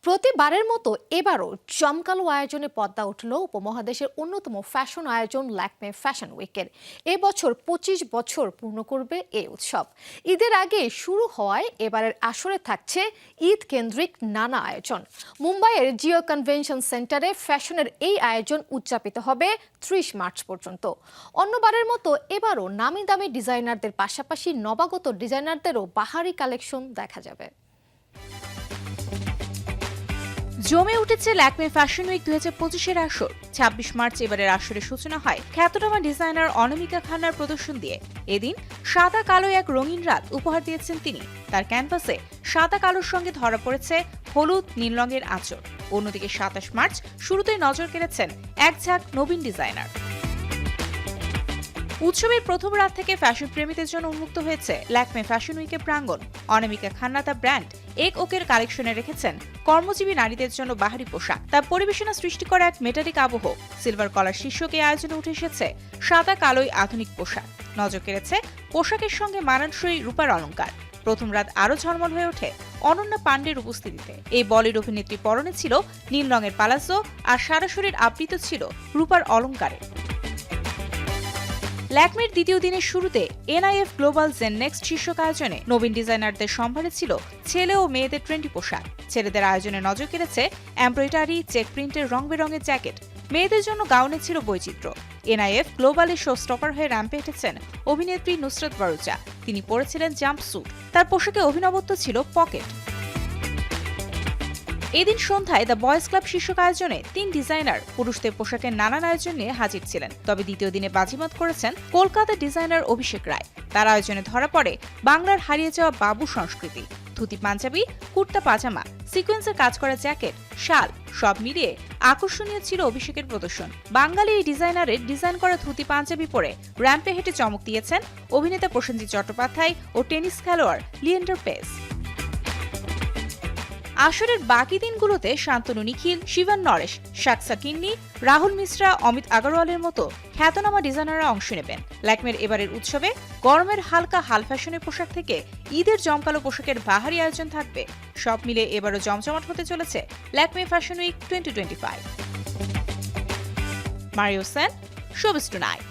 প্রতিবারের মতো এবারও জমকালো আয়োজনে পদ্মা উঠল উপমহাদেশের অন্যতম ফ্যাশন আয়োজন ল্যাকমে ফ্যাশন উইকের। এবছর ২৫ বছর পূর্ণ করবে এই উৎসব। ঈদের আগে শুরু হওয়ায় এবারের আসরে থাকছে ঈদ কেন্দ্রিক নানা আয়োজন। মুম্বাইয়ের জিও কনভেনশন সেন্টারে ফ্যাশনের এই আয়োজন উদযাপিত হবে ৩০ মার্চ পর্যন্ত। অন্যবারের মতো এবারও নামি দামি ডিজাইনারদের পাশাপাশি নবাগত ডিজাইনারদেরও বাহারি কালেকশন দেখা যাবে। জমে উঠেছে ল্যাকমে ফ্যাশন উইক ২০২৫-এর আসর। ২৬ মার্চ এবারের আসরের সূচনা হয় খ্যাতনামা ডিজাইনার অনামিকা খান্নার প্রদর্শন দিয়ে। এদিন সাদা কালো এক রঙিন রাত উপহার দিয়েছেন তিনি। তার ক্যানভাসে সাদা কালোর সঙ্গে ধরা পড়েছে হলুদ নীল রঙের আঁচড়। অন্যদিকে ২৭ মার্চ শুরুতেই নজর কেড়েছেন এক ঝাঁক নবীন ডিজাইনার। উৎসবের প্রথম রাত থেকে ফ্যাশন প্রেমীদের জন্য উন্মুক্ত হয়েছে ল্যাকমে ফ্যাশন উইকের প্রাঙ্গণ। অনামিকা খান্না তার ব্র্যান্ড এক ওকের কালেকশনে রেখেছেন কর্মজীবী নারীদের জন্য বাহারি পোশাক। তার পরিবেশনা সৃষ্টি করা এক মেটালিক আবহ। সিলভার কলার শীর্ষক এই আয়োজনে উঠে এসেছে সাদা কালোই আধুনিক পোশাক। নজর কেড়েছে পোশাকের সঙ্গে মানানসই রূপার অলংকার। প্রথম রাত আরও ঝলমল হয়ে ওঠে অনন্যা পাণ্ডের উপস্থিতিতে। এই বলিউড অভিনেত্রী পরনে ছিল নীল রঙের পালাজো আর সারা শরীর আবৃত ছিল রূপার অলংকারে। ল্যাকমের দ্বিতীয় দিনের শুরুতে এনআইএফ গ্লোবাল জেন নেক্সট শীর্ষক আয়োজনে নবীন ডিজাইনারদের সম্ভারে ছিল ছেলে ও মেয়েদের ট্রেন্ডি পোশাক। ছেলেদের আয়োজনে নজর কেড়েছে এমব্রয়ডারি, চেক প্রিন্টের রং বেরঙের জ্যাকেট। মেয়েদের জন্য গাউনে ছিল বৈচিত্র্য। এনআইএফ গ্লোবালের শো স্টপার হয়ে র্যাম্পে হেঁটেছেন অভিনেত্রী নুসরাত বারুচা। তিনি পরেছিলেন জাম্প স্যুট। তার পোশাকে অভিনবত্ব ছিল পকেট। এদিন সন্ধ্যায় দ্য বয়েজ ক্লাব শীর্ষক আয়োজনে ৩ ডিজাইনার পুরুষদের পোশাকের নানান আয়োজন নিয়ে হাজির ছিলেন। তবে দ্বিতীয় দিনে বাজিমাত করেছেন কলকাতা ডিজাইনার অভিষেক রায়। তার আয়োজনে ধরা পড়ে বাংলার হারিয়ে যাওয়া বাবু সংস্কৃতি। ধুতি পাঞ্জাবি, কুর্তা পাজামা, সিকোয়েন্সের কাজ করা জ্যাকেট, শাল সব মিলিয়ে আকর্ষণীয় ছিল অভিষেকের প্রদর্শন। বাঙালি এই ডিজাইনারের ডিজাইন করা ধুতি পাঞ্জাবি পরে র্যাম্পে হেঁটে চমক দিয়েছেন অভিনেতা প্রসেনজিৎ চট্টোপাধ্যায় ও টেনিস খেলোয়াড় লিয়েন্ডার পেস। আসরের বাকি দিনগুলোতে শান্তনু নিখিল, শিবান নরেশ, শাকসা কিন্নি, রাহুল মিশ্রা, অমিত আগরওয়ালের মতো খ্যাতনামা ডিজাইনাররা অংশ নেবেন। ল্যাকমের এবারের উৎসবে গরমের হালকা হাল ফ্যাশনের পোশাক থেকে ঈদের জমকালো পোশাকের বাহারি আয়োজন থাকবে। সব মিলে এবারও জমজমাট হতে চলেছে Lakme fashion week 2025। Mario Sen, showbiz tonight.